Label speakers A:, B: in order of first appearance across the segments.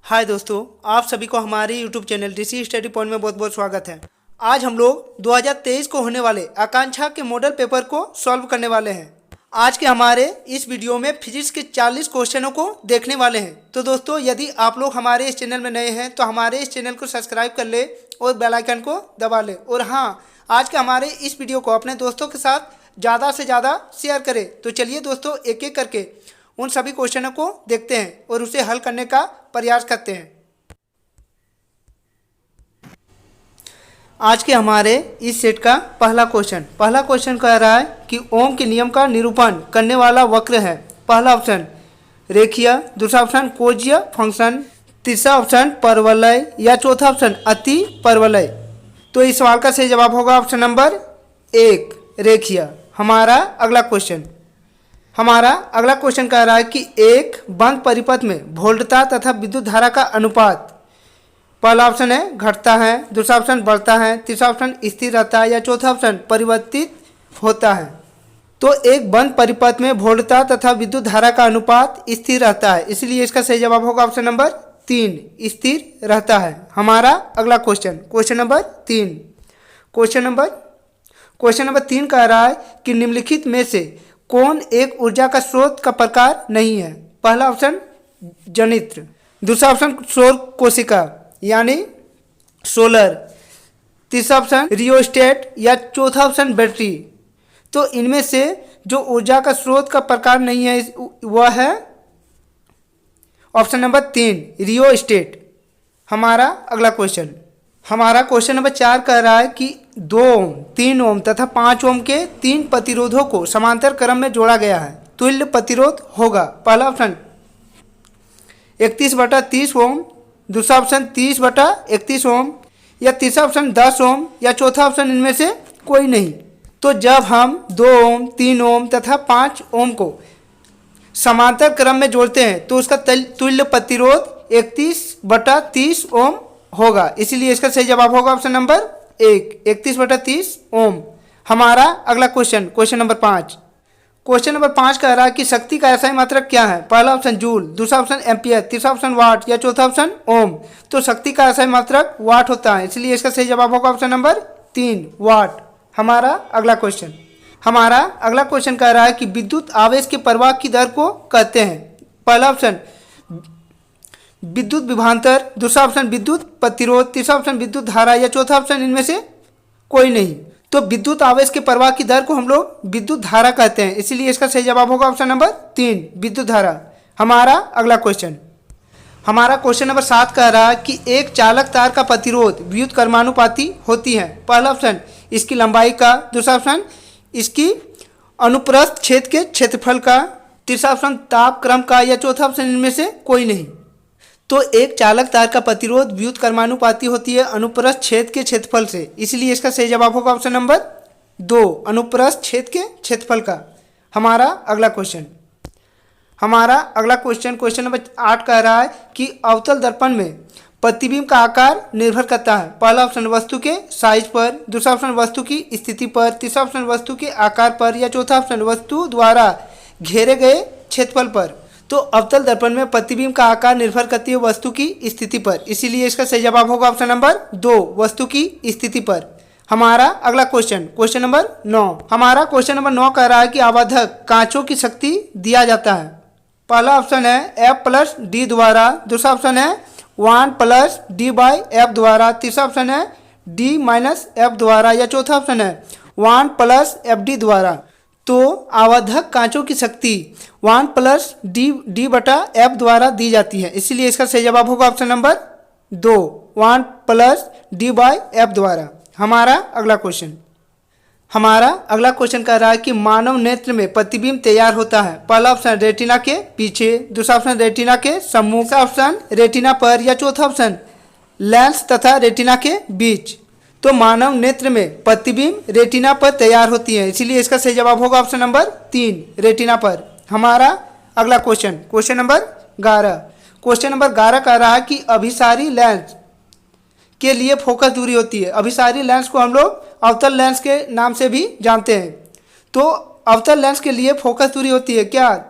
A: हाय दोस्तों, आप सभी को हमारे YouTube channel DC study point में बहुत बहुत स्वागत है। आज हम लोग 2023 को होने वाले आकांक्षा के मॉडल पेपर को सॉल्व करने वाले हैं। आज के हमारे इस वीडियो में फिजिक्स के 40 क्वेश्चनों को देखने वाले हैं। तो दोस्तों, यदि आप लोग हमारे इस चैनल में नए हैं तो हमारे इस चैनल को सब्सक्राइब कर ले और बेल आइकन को दबा ले। और हाँ, आज के हमारे इस वीडियो को अपने दोस्तों के साथ ज़्यादा से ज़्यादा शेयर करें। तो चलिए दोस्तों, एक एक करके उन सभी क्वेश्चनों को देखते हैं और उसे हल करने का प्रयास करते हैं। आज के हमारे इस सेट का पहला क्वेश्चन कह रहा है कि ओम के नियम का निरूपण करने वाला वक्र है। पहला ऑप्शन रेखीय, दूसरा ऑप्शन कोजीय फंक्शन, तीसरा ऑप्शन परवलय या चौथा ऑप्शन अति परवलय। तो इस सवाल का सही जवाब होगा ऑप्शन नंबर 1 रेखीय। हमारा अगला क्वेश्चन कह रहा है कि एक बंद परिपथ में वोल्टता तथा विद्युत धारा का अनुपात, पहला ऑप्शन है घटता है, दूसरा ऑप्शन बढ़ता है, तीसरा ऑप्शन स्थिर रहता है या चौथा ऑप्शन परिवर्तित होता है। तो एक बंद परिपथ में वोल्टता तथा विद्युत धारा का अनुपात स्थिर रहता है, इसलिए इसका सही जवाब होगा ऑप्शन नंबर 3 स्थिर रहता है। हमारा अगला क्वेश्चन नंबर 3 कह रहा है कि निम्नलिखित में से कौन एक ऊर्जा का स्रोत का प्रकार नहीं है। पहला ऑप्शन जनित्र, दूसरा ऑप्शन सौर कोशिका यानी सोलर, तीसरा ऑप्शन रियोस्टेट या चौथा ऑप्शन बैटरी। तो इनमें से जो ऊर्जा का स्रोत का प्रकार नहीं है वह है ऑप्शन नंबर 3 रियोस्टेट। हमारा अगला क्वेश्चन नंबर 4 कह रहा है कि 2 ओम, 3 ओम तथा 5 ओम के 3 प्रतिरोधों को समांतर क्रम में जोड़ा गया है। तुल्य प्रतिरोध होगा। पहला ऑप्शन 31/30 ओम, दूसरा ऑप्शन 30/31 ओम या तीसरा ऑप्शन 10 ओम या चौथा ऑप्शन इनमें से कोई नहीं। तो जब हम 2 ओम, 3 ओम तथा 5 ओम को समांतर क्रम में जोड़ते हैं तो उसका तुल्य प्रतिरोध 31/30 ओम होगा, इसीलिए इसका सही जवाब होगा ऑप्शन नंबर 1 31/30 ओम। हमारा अगला क्वेश्चन नंबर 5 कह रहा है कि शक्ति का एसआई मात्रक क्या है। पहला ऑप्शन जूल, दूसरा ऑप्शन एम्पियर, तीसरा ऑप्शन वाट या चौथा ऑप्शन ओम। तो शक्ति का एसआई मात्रक वाट होता है, इसलिए इसका सही जवाब होगा ऑप्शन नंबर 3 वाट। हमारा अगला क्वेश्चन कह रहा है कि विद्युत आवेश के प्रवाह की दर को कहते हैं। पहला ऑप्शन विद्युत विभवांतर, दूसरा ऑप्शन विद्युत प्रतिरोध, तीसरा ऑप्शन विद्युत धारा या चौथा ऑप्शन इनमें से कोई नहीं। तो विद्युत आवेश के प्रवाह की दर को हम लोग विद्युत धारा कहते हैं, इसीलिए इसका सही जवाब होगा ऑप्शन नंबर 3 विद्युत धारा। हमारा अगला क्वेश्चन नंबर 7 कह रहा है कि एक चालक तार का प्रतिरोध विद्युत कर्मानुपाती होती है। पहला ऑप्शन इसकी लंबाई का, दूसरा ऑप्शन इसकी अनुप्रस्थ क्षेत्र के क्षेत्रफल का, तीसरा ऑप्शन ताप क्रम का या चौथा ऑप्शन इनमें से कोई नहीं। तो एक चालक तार का प्रतिरोध विद्युत कर्मानुपाती होती है अनुप्रस्थ क्षेत्र के क्षेत्रफल से, इसलिए इसका सही जवाब होगा ऑप्शन नंबर 2 अनुप्रस्थ क्षेत्र के क्षेत्रफल का। हमारा अगला क्वेश्चन नंबर 8 कह रहा है कि अवतल दर्पण में प्रतिबिंब का आकार निर्भर करता है। पहला ऑप्शन वस्तु के साइज पर, दूसरा ऑप्शन वस्तु की स्थिति पर, तीसरा ऑप्शन वस्तु के आकार पर या चौथा ऑप्शन वस्तु द्वारा घेरे गए क्षेत्रफल पर। तो अवतल दर्पण में प्रतिबिंब का आकार निर्भर करती है वस्तु की स्थिति पर, इसीलिए इसका सही जवाब होगा ऑप्शन नंबर 2 वस्तु की स्थिति पर। हमारा अगला क्वेश्चन नंबर 9 कह रहा है कि आवर्धक कांचों की शक्ति दिया जाता है। पहला ऑप्शन है F+D द्वारा, दूसरा ऑप्शन है 1+D/F द्वारा, तीसरा ऑप्शन है D-F द्वारा या चौथा ऑप्शन है 1+FD द्वारा। तो आवर्धक कांचों की शक्ति 1+D/F द्वारा दी जाती है, इसीलिए इसका सही जवाब होगा ऑप्शन नंबर 2 1+D/F द्वारा। हमारा अगला क्वेश्चन कह रहा है कि मानव नेत्र में प्रतिबिंब तैयार होता है। पहला ऑप्शन रेटिना के पीछे, दूसरा ऑप्शन रेटिना के सम्मुख, तीसरा ऑप्शन रेटिना पर या चौथा ऑप्शन लेंस तथा रेटिना के बीच। तो मानव नेत्र में प्रतिबिंब रेटिना पर तैयार होती है, इसीलिए इसका सही जवाब होगा ऑप्शन नंबर 3 रेटिना पर। हमारा अगला क्वेश्चन नंबर 11 कह रहा है कि अभिसारी लेंस के लिए फोकस दूरी होती है। अभिसारी लेंस को हम लोग अवतल लेंस के नाम से भी जानते हैं। तो अवतल लेंस के लिए फोकस दूरी होती है क्या,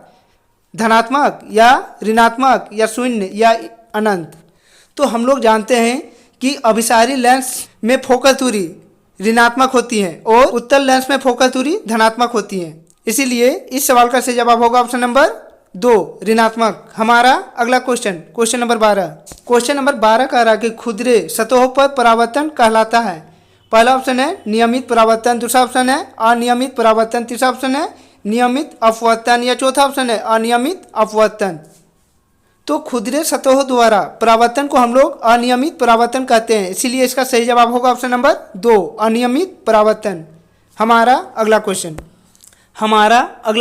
A: धनात्मक या ऋणात्मक या शून्य या अनंत। तो हम लोग जानते हैं कि अभिसारी लेंस में फोकस दूरी ऋणात्मक होती है और उत्तल लेंस में फोकस दूरी धनात्मक होती है। इसीलिए इस सवाल का सही जवाब होगा ऑप्शन नंबर 2 ऋणात्मक। हमारा अगला क्वेश्चन नंबर 12। क्वेश्चन नंबर 12 कह रहा है कि खुदरे सतहों पर परावर्तन कहलाता है। पहला ऑप्शन है नियमित परावर्तन, दूसरा ऑप्शन है अनियमित परावर्तन, तीसरा ऑप्शन है नियमित अपवर्तन या चौथा ऑप्शन है अनियमित अपवर्तन। तो खुदरे सतहों द्वारा परावर्तन को हम लोग अनियमित परावर्तन कहते हैं, इसीलिए इसका सही जवाब होगा ऑप्शन नंबर 2 अनियमित परावर्तन। हमारा अगला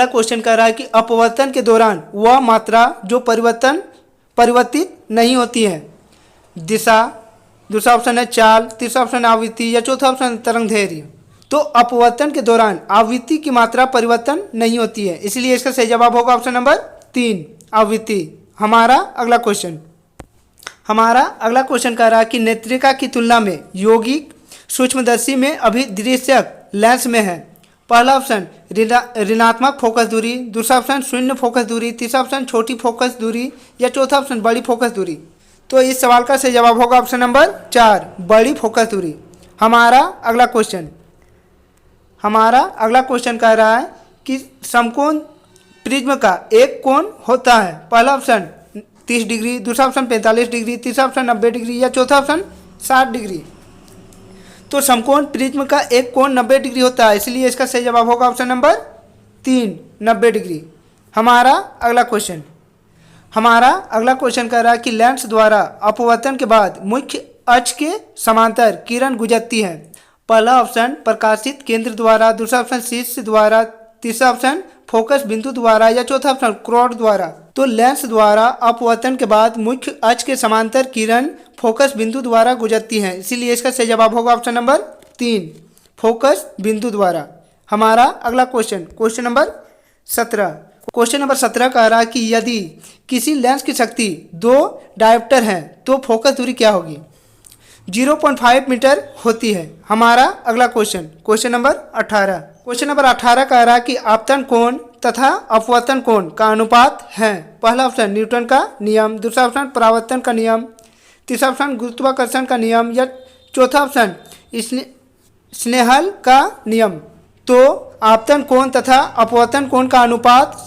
A: क्वेश्चन कह रहा है कि अपवर्तन के दौरान वह मात्रा जो परिवर्तित नहीं होती है। दिशा, दूसरा ऑप्शन है चाल, तीसरा ऑप्शन है आवृत्ति या चौथा ऑप्शन तरंग दैर्ध्य। तो अपवर्तन के दौरान आवृत्ति की मात्रा परिवर्तन नहीं होती है, इसलिए इसका सही जवाब होगा ऑप्शन नंबर 3 आवृत्ति। हमारा अगला क्वेश्चन कह रहा है कि नेत्रिका की तुलना में यौगिक सूक्ष्मदर्शी में अभिदृश्यक लेंस में है। पहला ऑप्शन ऋणात्मक फोकस दूरी, दूसरा ऑप्शन शून्य फोकस दूरी, तीसरा ऑप्शन छोटी फोकस दूरी या चौथा ऑप्शन बड़ी फोकस दूरी। तो इस सवाल का सही जवाब होगा ऑप्शन नंबर 4 बड़ी फोकस दूरी। हमारा अगला क्वेश्चन कह रहा है कि समकोण प्रिज्म का एक कोण होता है। पहला ऑप्शन 30 डिग्री, दूसरा ऑप्शन 45 डिग्री, तीसरा ऑप्शन 90 डिग्री या चौथा ऑप्शन 60 डिग्री। तो समकोण प्रिज्म का एक कोण 90 डिग्री होता है, इसलिए इसका सही जवाब होगा ऑप्शन नंबर 3 90 डिग्री। हमारा अगला क्वेश्चन कह रहा है कि लेंस द्वारा अपवर्तन के बाद मुख्य अक्ष के समांतर किरण गुजरती है। पहला ऑप्शन प्रकाशित केंद्र द्वारा, दूसरा ऑप्शन शीर्ष द्वारा, तीसरा ऑप्शन फोकस बिंदु द्वारा या चौथा ऑप्शन क्रोड द्वारा। तो लेंस द्वारा अपवर्तन के बाद मुख्य अक्ष के समांतर किरण फोकस बिंदु द्वारा गुजरती हैं, इसीलिए इसका सही जवाब होगा ऑप्शन नंबर 3 फोकस बिंदु द्वारा। हमारा अगला क्वेश्चन नंबर 17 कह रहा है कि यदि किसी लेंस की शक्ति 2 डायोप्टर है तो फोकस दूरी क्या होगी? 0.5 मीटर होती है। हमारा अगला क्वेश्चन नंबर 18 कह रहा है कि आपतन कोण तथा अपवर्तन कोण का अनुपात है। पहला ऑप्शन न्यूटन का नियम, दूसरा ऑप्शन परावर्तन का नियम, तीसरा ऑप्शन गुरुत्वाकर्षण का नियम या चौथा ऑप्शन स्नेहल का नियम। तो आपतन कोण तथा अपवर्तन कोण का अनुपात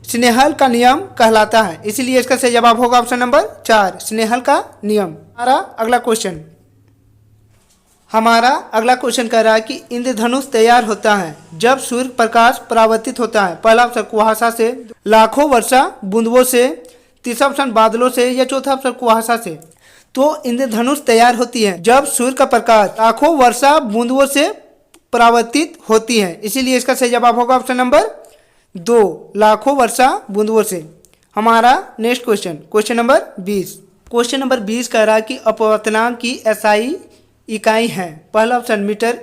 A: स्नेहल का नियम कहलाता है, इसीलिए इसका सही जवाब होगा ऑप्शन नंबर 4 स्नेहल का नियम। हमारा अगला क्वेश्चन कह रहा है कि इंद्रधनुष तैयार होता है जब सूर्य प्रकाश परावर्तित होता है। पहला ऑप्शन कुहासा से, लाखों वर्षा बूंदों से, तीसरा ऑप्शन बादलों से या चौथा ऑप्शन कुहासा से। तो इंद्रधनुष तैयार होती है जब सूर्य का प्रकाश लाखों वर्षा बूंदों से परावर्तित होती है, इसीलिए इसका सही जवाब होगा ऑप्शन नंबर 2 लाखों वर्षा बूंदों से। हमारा नेक्स्ट क्वेश्चन नंबर 20 कह रहा है कि अपवर्तनांक की SI इकाई है। पहला ऑप्शन मीटर,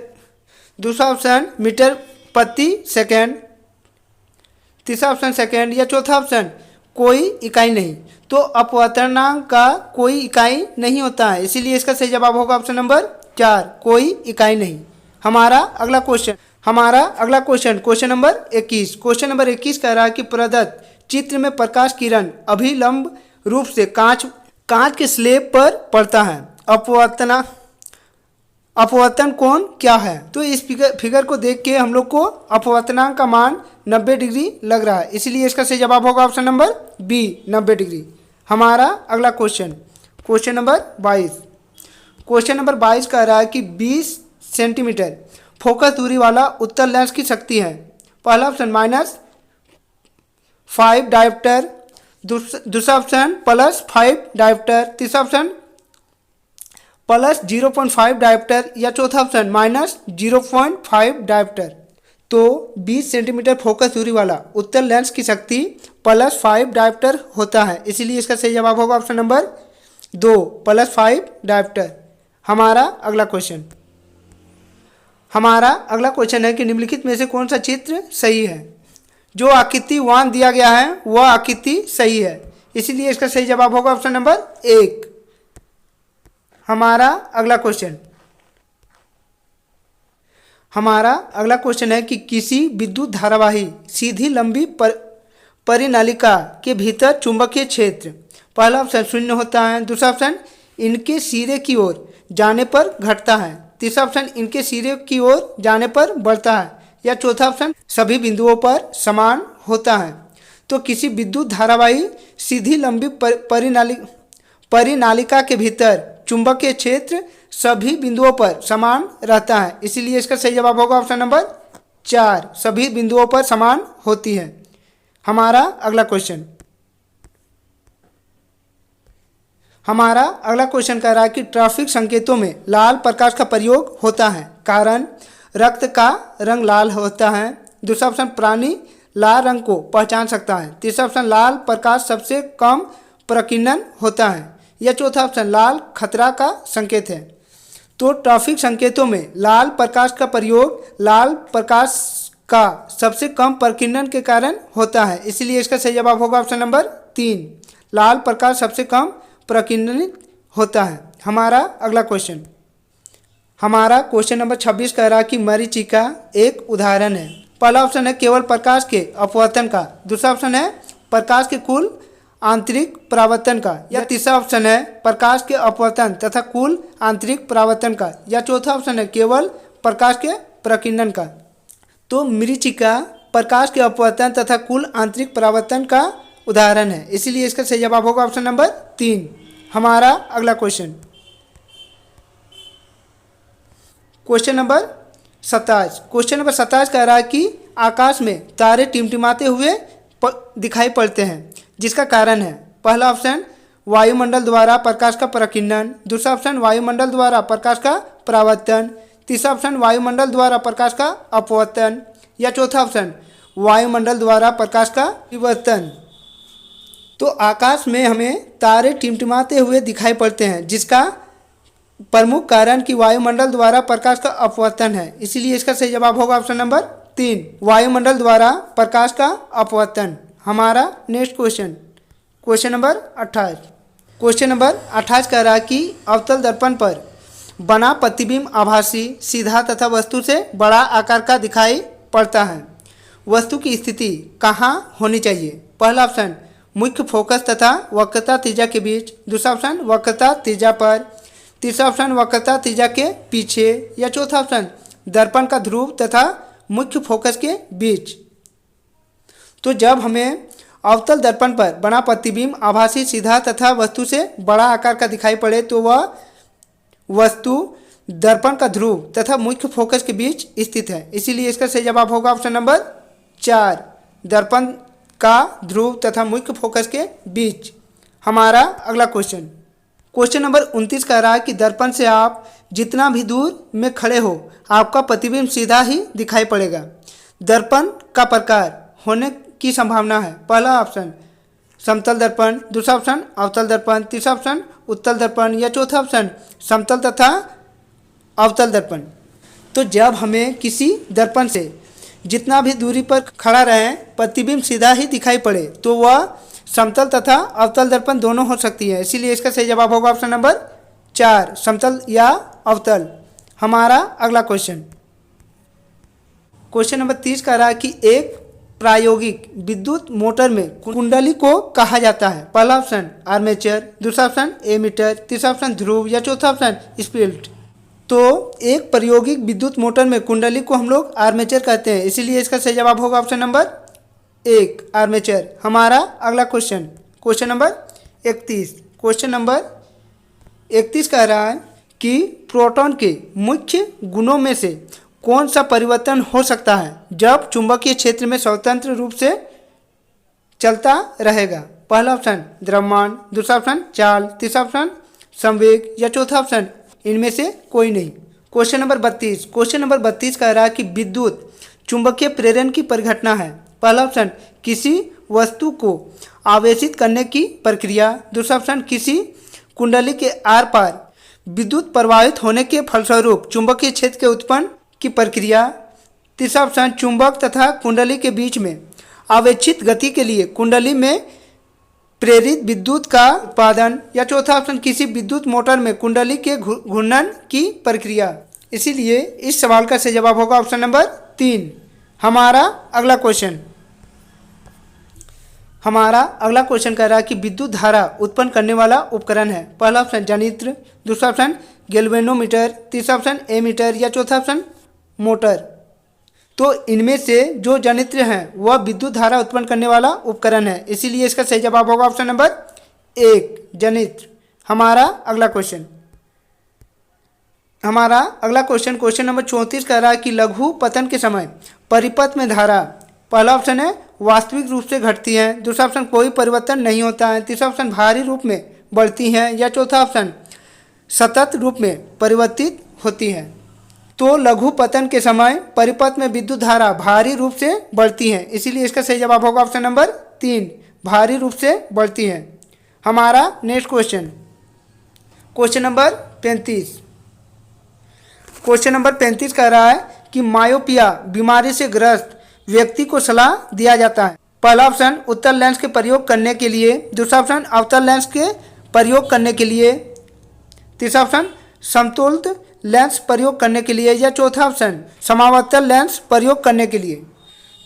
A: दूसरा ऑप्शन मीटर प्रति सेकेंड, तीसरा ऑप्शन सेकेंड या चौथा ऑप्शन कोई इकाई नहीं। तो अपवर्तनांक का कोई इकाई नहीं होता है, इसीलिए इसका सही जवाब होगा ऑप्शन नंबर 4 कोई इकाई नहीं। हमारा अगला क्वेश्चन नंबर 21 कह रहा है कि प्रदत्त चित्र में प्रकाश किरण अभिलंब रूप से कांच के स्लेब पर पड़ता है। अपवर्तन कोण क्या है? तो इस फिगर को देख के हम लोग को अपवर्तनांक का मान 90 डिग्री लग रहा है, इसलिए इसका सही जवाब होगा ऑप्शन नंबर बी 90 डिग्री। हमारा अगला क्वेश्चन नंबर 22 कह रहा है कि 20 सेंटीमीटर फोकस दूरी वाला उत्तल लेंस की शक्ति है। पहला ऑप्शन -5 डायोप्टर, दूसरा ऑप्शन +5 डायोप्टर, तीसरा ऑप्शन +0.5 डायोप्टर या चौथा ऑप्शन -0.5 डायोप्टर। तो 20 सेंटीमीटर फोकस दूरी वाला उत्तल लेंस की शक्ति +5 डायोप्टर होता है, इसीलिए इसका सही जवाब होगा ऑप्शन नंबर 2 +5 डायोप्टर। हमारा अगला क्वेश्चन है कि निम्नलिखित में से कौन सा चित्र सही है? जो आकृति 1 दिया गया है वह आकृति सही है, इसीलिए इसका सही जवाब होगा ऑप्शन नंबर 1। हमारा अगला क्वेश्चन है कि किसी विद्युत धारावाही सीधी लंबी परिनालिका के भीतर चुंबकीय क्षेत्र। पहला ऑप्शन शून्य होता है, दूसरा ऑप्शन इनके सिरे की ओर जाने पर घटता है, तीसरा ऑप्शन इनके सिरे की ओर जाने पर बढ़ता है, या चौथा ऑप्शन सभी बिंदुओं पर समान होता है। तो किसी विद्युत धारावाही सीधी लंबी परिनालिका के भीतर चुंबकीय क्षेत्र सभी बिंदुओं पर समान रहता है, इसीलिए इसका सही जवाब होगा ऑप्शन नंबर 4, सभी बिंदुओं पर समान होती है। हमारा अगला क्वेश्चन कह रहा है कि ट्रैफिक संकेतों में लाल प्रकाश का प्रयोग होता है, कारण रक्त का रंग लाल होता है, दूसरा ऑप्शन प्राणी लाल रंग को पहचान सकता है, तीसरा ऑप्शन लाल प्रकाश सबसे कम प्रकीर्णन होता है, या चौथा ऑप्शन लाल खतरा का संकेत है। तो ट्रैफिक संकेतों में लाल प्रकाश का प्रयोग लाल प्रकाश का सबसे कम प्रकीर्णन के कारण होता है, इसलिए इसका सही जवाब होगा ऑप्शन नंबर 3, लाल प्रकाश सबसे कम प्रकीर्णित होता है। हमारा अगला क्वेश्चन नंबर 26 कह रहा है कि मरीचिका एक उदाहरण है। पहला ऑप्शन है केवल प्रकाश के अपवर्तन का, दूसरा ऑप्शन है प्रकाश के कुल आंतरिक परावर्तन का, या तीसरा ऑप्शन है प्रकाश के अपवर्तन तथा कुल आंतरिक परावर्तन का, या चौथा ऑप्शन है केवल प्रकाश के प्रकीर्णन का। तो मरीचिका प्रकाश के अपवर्तन तथा कुल आंतरिक परावर्तन का उदाहरण है, इसीलिए इसका सही जवाब होगा ऑप्शन नंबर 3। हमारा अगला क्वेश्चन नंबर 27 कह रहा है कि आकाश में तारे टिमटिमाते हुए दिखाई पड़ते हैं, जिसका कारण है पहला ऑप्शन वायुमंडल द्वारा प्रकाश का प्रकीर्णन, दूसरा ऑप्शन वायुमंडल द्वारा प्रकाश का परावर्तन, तीसरा ऑप्शन वायुमंडल द्वारा प्रकाश का अपवर्तन, या चौथा ऑप्शन वायुमंडल द्वारा प्रकाश का विवर्तन। तो आकाश में हमें तारे टिमटिमाते हुए दिखाई पड़ते हैं, जिसका प्रमुख कारण कि वायुमंडल द्वारा प्रकाश का अपवर्तन है, इसीलिए इसका सही जवाब होगा ऑप्शन नंबर 3, वायुमंडल द्वारा प्रकाश का अपवर्तन। हमारा नेक्स्ट क्वेश्चन नंबर 28 कह रहा है कि अवतल दर्पण पर बना प्रतिबिंब आभासी सीधा तथा वस्तु से बड़ा आकार का दिखाई पड़ता है। वस्तु की स्थिति कहाँ होनी चाहिए? पहला ऑप्शन मुख्य फोकस तथा वक्रता त्रिज्या के बीच, दूसरा ऑप्शन वक्रता त्रिज्या पर, तीसरा ऑप्शन वक्रता त्रिज्या के पीछे, या चौथा ऑप्शन दर्पण का ध्रुव तथा मुख्य फोकस के बीच। तो जब हमें अवतल दर्पण पर बना प्रतिबिंब आभासी सीधा तथा वस्तु से बड़ा आकार का दिखाई पड़े तो वह वस्तु दर्पण का ध्रुव तथा मुख्य फोकस के बीच स्थित है, इसीलिए इसका सही जवाब होगा ऑप्शन नंबर 4, दर्पण का ध्रुव तथा मुख्य फोकस के बीच। हमारा अगला क्वेश्चन नंबर 29 कह रहा है कि दर्पण से आप जितना भी दूर में खड़े हो आपका प्रतिबिंब सीधा ही दिखाई पड़ेगा। दर्पण का प्रकार होने की संभावना है, पहला ऑप्शन समतल दर्पण, दूसरा ऑप्शन अवतल दर्पण, तीसरा ऑप्शन उत्तल दर्पण, या चौथा ऑप्शन समतल तथा अवतल दर्पण। तो जब हमें किसी दर्पण से जितना भी दूरी पर खड़ा रहे प्रतिबिंब सीधा ही दिखाई पड़े तो वह समतल तथा अवतल दर्पण दोनों हो सकती है, इसीलिए इसका सही जवाब होगा ऑप्शन नंबर 4, समतल या अवतल। हमारा अगला क्वेश्चन नंबर 30 कह रहा है कि एक प्रायोगिक विद्युत मोटर में कुंडली को कहा जाता है। पहला ऑप्शन आर्मेचर, दूसरा ऑप्शन एमीटर, तीसरा ऑप्शन ध्रुव, या चौथा ऑप्शन स्पिल्ट। तो एक प्रायोगिक विद्युत मोटर में कुंडली को हम लोग आर्मेचर कहते हैं, इसीलिए इसका सही जवाब होगा ऑप्शन नंबर 1, आर्मेचर। हमारा अगला क्वेश्चन नंबर 31 कह रहा है कि प्रोटॉन के मुख्य गुणों में से कौन सा परिवर्तन हो सकता है जब चुंबकीय क्षेत्र में स्वतंत्र रूप से चलता रहेगा? पहला ऑप्शन द्रव्यमान, दूसरा ऑप्शन चाल, तीसरा ऑप्शन संवेग, या चौथा ऑप्शन इनमें से कोई नहीं। क्वेश्चन नंबर 32 कह रहा है कि विद्युत चुंबकीय प्रेरण की परिघटना है। पहला ऑप्शन किसी वस्तु को आवेशित करने की प्रक्रिया, दूसरा ऑप्शन किसी कुंडली के आर पार विद्युत प्रवाहित होने के फलस्वरूप चुंबकीय क्षेत्र के उत्पन्न की प्रक्रिया, तीसरा ऑप्शन चुंबक तथा कुंडली के बीच में आवेशित गति के लिए कुंडली में प्रेरित विद्युत का उत्पादन, या चौथा ऑप्शन किसी विद्युत मोटर में कुंडली के घूर्णन की प्रक्रिया। इसीलिए इस सवाल का सही जवाब होगा ऑप्शन नंबर 3। हमारा अगला हमारा अगला क्वेश्चन कह रहा है कि विद्युत धारा उत्पन्न करने वाला उपकरण है। पहला ऑप्शन जनित्र, दूसरा ऑप्शन गैल्वेनोमीटर, तीसरा ऑप्शन एमीटर या चौथा ऑप्शन मोटर। तो इनमें से जो जनित्र है वह विद्युत धारा उत्पन्न करने वाला उपकरण है, इसीलिए इसका सही जवाब होगा ऑप्शन नंबर 1 जनित्र। हमारा अगला क्वेश्चन क्वेश्चन नंबर 34 कह रहा है कि लघु पतन के समय परिपथ में धारा, पहला ऑप्शन है वास्तविक रूप से घटती है, दूसरा ऑप्शन कोई परिवर्तन नहीं होता है, तीसरा ऑप्शन भारी रूप में बढ़ती है या चौथा ऑप्शन सतत रूप में परिवर्तित होती है। तो लघु पतन के समय परिपथ में विद्युत धारा भारी रूप से बढ़ती है, इसीलिए इसका सही जवाब होगा ऑप्शन नंबर 3 भारी रूप से बढ़ती है। हमारा नेक्स्ट क्वेश्चन नंबर 35 कह रहा है कि मायोपिया बीमारी से ग्रस्त व्यक्ति को सलाह दिया जाता है। पहला ऑप्शन उत्तल लेंस के प्रयोग करने के लिए, दूसरा ऑप्शन अवतल लेंस के प्रयोग करने के लिए, तीसरा ऑप्शन समतुल्य लेंस प्रयोग करने के लिए या चौथा ऑप्शन समावर्तन लेंस प्रयोग करने के लिए।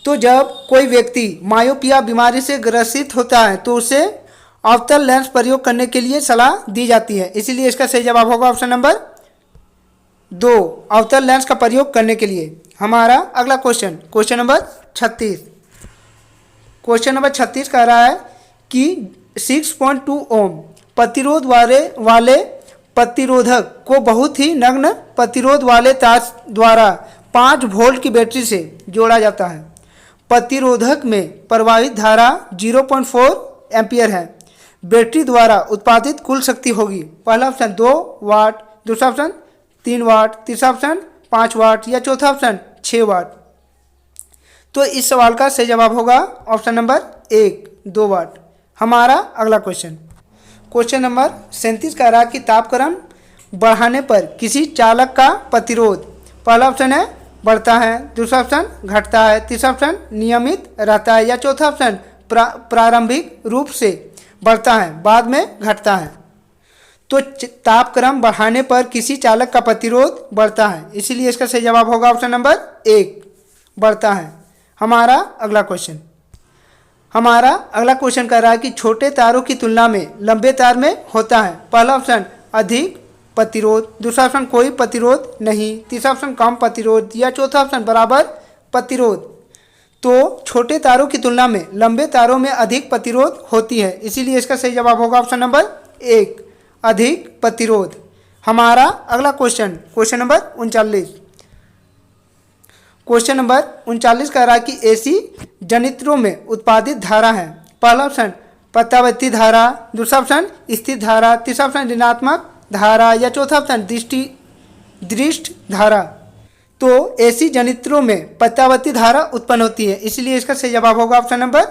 A: तो जब कोई व्यक्ति मायोपिया बीमारी से ग्रसित होता है तो उसे अवतल लेंस प्रयोग करने के लिए सलाह दी जाती है, इसीलिए इसका सही जवाब होगा ऑप्शन नंबर 2 अवतल लेंस का प्रयोग करने के लिए। हमारा अगला क्वेश्चन नंबर 36 कह रहा है कि 6.2 ओम प्रतिरोध वाले प्रतिरोधक को बहुत ही नग्न प्रतिरोध वाले तार द्वारा 5 वोल्ट की बैटरी से जोड़ा जाता है। प्रतिरोधक में प्रवाहित धारा 0.4 एम्पियर है। बैटरी द्वारा उत्पादित कुल शक्ति होगी, पहला ऑप्शन 2 वाट, दूसरा ऑप्शन 3 वाट, तीसरा ऑप्शन 5 वाट या चौथा ऑप्शन 6 वाट। तो इस सवाल का सही जवाब होगा ऑप्शन नंबर 1 2 वाट। हमारा अगला क्वेश्चन नंबर 37 कह रहा है कि तापक्रम बढ़ाने पर किसी चालक का प्रतिरोध, पहला ऑप्शन है बढ़ता है, दूसरा ऑप्शन घटता है, तीसरा ऑप्शन नियमित रहता है या चौथा ऑप्शन प्रारंभिक रूप से बढ़ता है बाद में घटता है। तो तापक्रम बढ़ाने पर किसी चालक का प्रतिरोध बढ़ता है, इसीलिए इसका सही जवाब होगा ऑप्शन नंबर 1 बढ़ता है। हमारा अगला क्वेश्चन कह रहा है कि छोटे तारों की तुलना में लंबे तार में होता है, पहला ऑप्शन अधिक प्रतिरोध, दूसरा ऑप्शन कोई प्रतिरोध नहीं, तीसरा ऑप्शन कम प्रतिरोध या चौथा ऑप्शन बराबर प्रतिरोध। तो छोटे तारों की तुलना में लंबे तारों में अधिक प्रतिरोध होती है, इसीलिए इसका सही जवाब होगा ऑप्शन नंबर 1 अधिक प्रतिरोध। हमारा अगला क्वेश्चन नंबर 39 कह रहा है कि एसी जनित्रों में उत्पादित धारा है, पहला ऑप्शन प्रत्यावर्ती धारा, दूसरा ऑप्शन स्थिर धारा, तीसरा ऑप्शन ऋणात्मक धारा या चौथा ऑप्शन दृष्ट धारा। तो एसी जनित्रों में प्रत्यावर्ती धारा उत्पन्न होती है, इसलिए इसका सही जवाब होगा ऑप्शन नंबर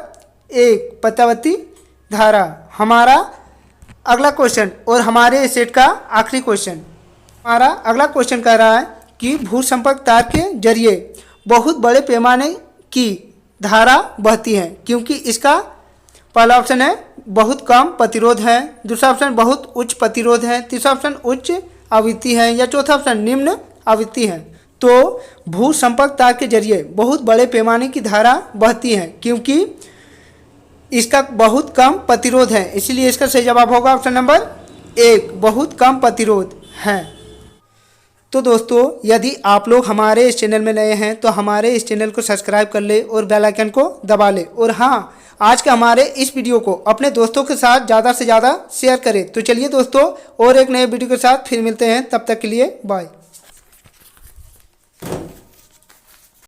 A: 1 प्रत्यावर्ती धारा। हमारा अगला क्वेश्चन और हमारे सेट का आखिरी क्वेश्चन, हमारा अगला क्वेश्चन कह रहा है कि भूसंपर्क तार के जरिए बहुत बड़े पैमाने की धारा बहती है, क्योंकि इसका पहला ऑप्शन है बहुत कम प्रतिरोध है, दूसरा ऑप्शन बहुत उच्च प्रतिरोध है, तीसरा ऑप्शन उच्च आवृत्ति है या चौथा ऑप्शन निम्न आवृत्ति है। तो भूसंपर्क तार के जरिए बहुत बड़े पैमाने की धारा बहती है क्योंकि इसका बहुत कम प्रतिरोध है, इसलिए इसका सही जवाब होगा ऑप्शन नंबर 1 बहुत कम प्रतिरोध है। तो दोस्तों यदि आप लोग हमारे इस चैनल में नए हैं तो हमारे इस चैनल को सब्सक्राइब कर ले और बेल आइकन को दबा ले, और हाँ आज के हमारे इस वीडियो को अपने दोस्तों के साथ ज़्यादा से ज़्यादा शेयर करें। तो चलिए दोस्तों और एक नए वीडियो के साथ फिर मिलते हैं, तब तक के लिए बाय।